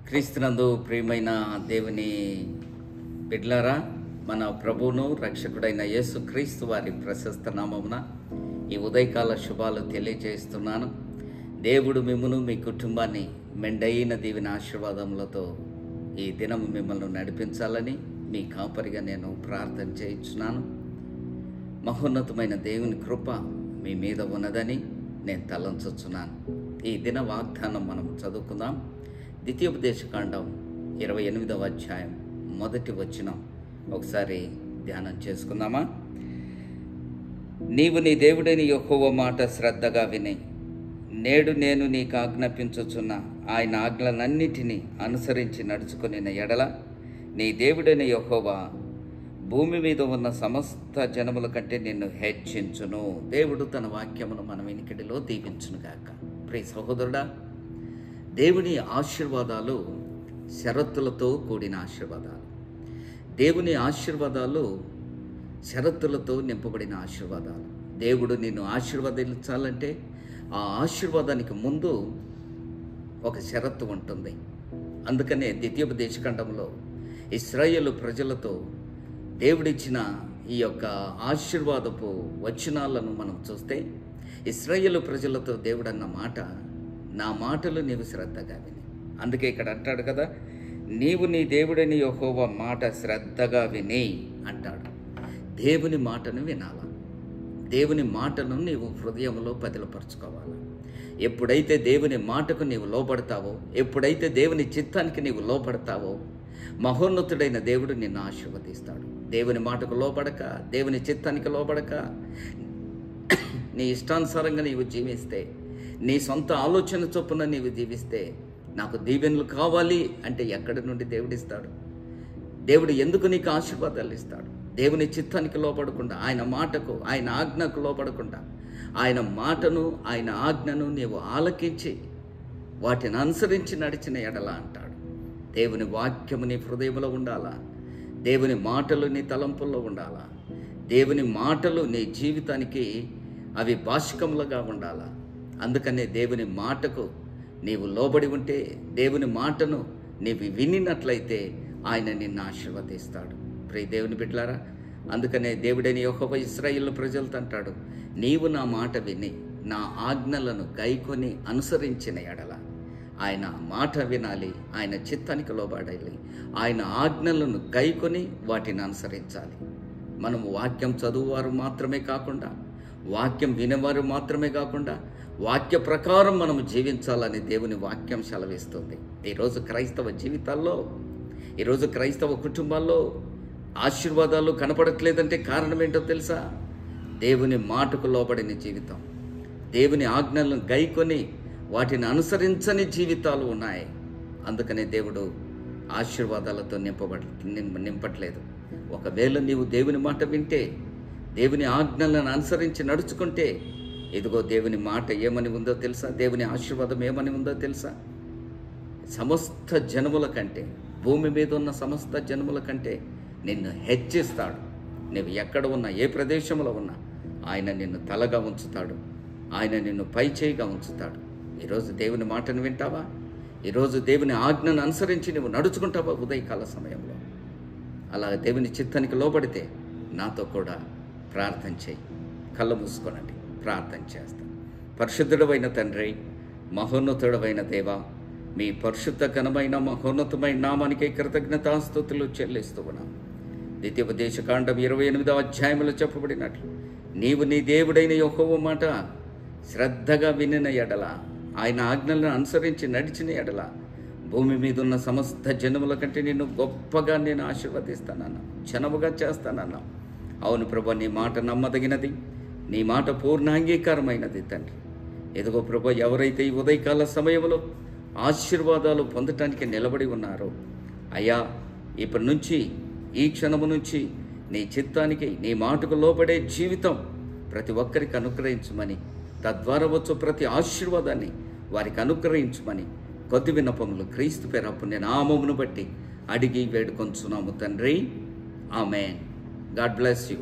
క్రీస్తునందు ప్రియమైన దేవుని బిడ్డలారా, మన ప్రభువును రక్షకుడైన యేసు క్రీస్తు వారి ప్రశస్త నామమున ఈ ఉదయకాల శుభాలు తెలియజేస్తున్నాను. దేవుడు మిమ్మును మీ కుటుంబాన్ని మెండైన దీవెన ఆశీర్వాదములతో ఈ దినము మిమ్మల్ని నడిపించాలని మీ కాపరిగా నేను ప్రార్థన చేయించున్నాను. మహోన్నతమైన దేవుని కృప మీ మీద ఉన్నదని నేను తలంచుచున్నాను. ఈ దిన వాగ్దానం మనం చదువుకుందాం. ద్వితీయోపదేశకాండం 28వ అధ్యాయం 1వ వచనం ఒకసారి ధ్యానం చేసుకుందామా? నీవు నీ దేవుడైన యెహోవా మాట శ్రద్ధగా విని నేడు నేను నీకు ఆజ్ఞాపించుచున్న ఆయన ఆజ్ఞలన్నిటినీ అనుసరించి నడుచుకుని ఎడల నీ దేవుడైన యెహోవా భూమి మీద ఉన్న సమస్త జనముల కంటే నిన్ను హెచ్చించును. దేవుడు తన వాక్యమును మన వినికిడిలో దీవించునుగాక. ప్రియ సహోదరుడా, దేవుని ఆశీర్వాదాలు షరతులతో కూడిన ఆశీర్వాదాలు. దేవుని ఆశీర్వాదాలు షరతులతో నింపబడిన ఆశీర్వాదాలు. దేవుడు నిన్ను ఆశీర్వదించాలంటే ఆ ఆశీర్వాదానికి ముందు ఒక షరతు ఉంటుంది. అందుకనే ద్వితీయోపదేశకాండంలో ఇశ్రాయేలు ప్రజలతో దేవుడిచ్చిన ఈ యొక్క ఆశీర్వాదపు వచనాలను మనం చూస్తే, ఇశ్రాయేలు ప్రజలతో దేవుడు అన్న మాట, నా మాటలు నీవు శ్రద్ధగా విని. అందుకే ఇక్కడ అంటాడు కదా, నీవు నీ దేవుడైన యెహోవా మాట శ్రద్ధగా విని అంటాడు. దేవుని మాటను వినాలా, దేవుని మాటను నీవు హృదయంలో పదిలపరుచుకోవాలా. ఎప్పుడైతే దేవుని మాటకు నీవు లోబడతావో, ఎప్పుడైతే దేవుని చిత్తానికి నీవు లోబడతావో, మహోన్నతుడైన దేవుడు నిన్ను ఆశీర్వదిస్తాడు. దేవుని మాటకు లోబడక, దేవుని చిత్తానికి లోబడక, నీ ఇష్టానుసారంగా నీవు జీవిస్తే, నీ సొంత ఆలోచన చొప్పున నీవు జీవిస్తే, నాకు దీవెనలు కావాలి అంటే ఎక్కడి నుండి దేవుడిస్తాడు? దేవుడు ఎందుకు నీకు ఆశీర్వాదాలు ఇస్తాడు? దేవుని చిత్తానికి లోపడకుండా, ఆయన మాటకు, ఆయన ఆజ్ఞకు లోపడకుండా, ఆయన మాటను, ఆయన ఆజ్ఞను నీవు ఆలకించి వాటిని అనుసరించి నడిచిన ఎడల అంటాడు. దేవుని వాక్యము నీ హృదయంలో ఉండాలా, దేవుని మాటలు నీ తలంపుల్లో ఉండాలా, దేవుని మాటలు నీ జీవితానికి అవి భాషికములుగా ఉండాలా. అందుకనే దేవుని మాటకు నీవు లోబడి ఉంటే, దేవుని మాటను నీవు వినినట్లయితే ఆయన నిన్ను ఆశీర్వదిస్తాడు. ప్రియ దేవుని బిడ్డలారా, అందుకనే దేవుడైన యెహోవా ఇశ్రాయేలు ప్రజలతో అంటాడు, నీవు నా మాట విని నా ఆజ్ఞలను గైకొని అనుసరించిన ఎడల, ఆయన మాట వినాలి, ఆయన చిత్తానికి లోబడాలి, ఆయన ఆజ్ఞలను గైకొని వాటిని అనుసరించాలి. మనము వాక్యం చదువువారు మాత్రమే కాకుండా, వాక్యం వినేవారు మాత్రమే కాకుండా, వాక్య ప్రకారం మనము జీవించాలని దేవుని వాక్యం సెలవిస్తుంది. ఈరోజు క్రైస్తవ జీవితాల్లో, ఈరోజు క్రైస్తవ కుటుంబాల్లో ఆశీర్వాదాలు కనపడట్లేదంటే కారణం ఏంటో తెలుసా? దేవుని మాటకు లోబడిన జీవితం, దేవుని ఆజ్ఞలను గైకొని వాటిని అనుసరించని జీవితాలు ఉన్నాయి. అందుకనే దేవుడు ఆశీర్వాదాలతో నింపట్లేదు. ఒకవేళ నీవు దేవుని మాట వింటే, దేవుని ఆజ్ఞలను అనుసరించి నడుచుకుంటే, ఇదిగో దేవుని మాట ఏమని ఉందో తెలుసా? దేవుని ఆశీర్వాదం ఏమని ఉందో తెలుసా? సమస్త జనముల కంటే, భూమి మీద ఉన్న సమస్త జనముల కంటే నిన్ను హెచ్చిస్తాడు. నువ్వు ఎక్కడ ఉన్నా, ఏ ప్రదేశంలో ఉన్నా ఆయన నిన్ను తలగా ఉంచుతాడు, ఆయన నిన్ను పై చేయిగా ఉంచుతాడు. ఈరోజు దేవుని మాటను వింటావా? ఈరోజు దేవుని ఆజ్ఞను అనుసరించి నువ్వు నడుచుకుంటావా? ఉదయకాల సమయంలో అలా దేవుని చిత్తానికి లోబడితే నాతో కూడా ప్రార్థన చేయి. కళ్ళు మూసుకోనండి, ప్రార్థన చేస్తాను. పరిశుద్ధుడవైన తండ్రి, మహోన్నతుడవైన దేవా, మీ పరిశుద్ధ ఘనమైన మహోన్నతమైన నామానికి కృతజ్ఞతాస్తుతులు చెల్లిస్తూ ఉన్నాం. ద్వితీయోపదేశకాండం 28వ అధ్యాయంలో చెప్పబడినట్లు, నీవు నీ దేవుడైన యెహోవా మాట శ్రద్ధగా వినిన ఎడల, ఆయన ఆజ్ఞలను అనుసరించి నడిచిన ఎడల, భూమి మీద ఉన్న సమస్త జనముల కంటే నిన్ను గొప్పగా నేను ఆశీర్వదిస్తానన్నా, జనముగా చేస్తానన్నా. అవును ప్రభా, నీ మాట నమ్మదగినది, నీ మాట పూర్ణ అంగీకారమైనది తండ్రి. ఎదుగో ప్రభా, ఎవరైతే ఈ ఉదయకాల సమయంలో ఆశీర్వాదాలు పొందటానికి నిలబడి ఉన్నారో, అయ్యా, ఇప్పటి నుంచి, ఈ క్షణము నుంచి నీ చిత్తానికి, నీ మాటకు లోబడే జీవితం ప్రతి ఒక్కరికి అనుగ్రహించమని, తద్వారా వచ్చు ప్రతి ఆశీర్వాదాన్ని వారికి అనుగ్రహించమని కొద్ది విన్నపములు క్రీస్తు పేరు నామమును బట్టి అడిగి వేడుకొంచున్నాము తండ్రి. ఆమేన్. God bless you.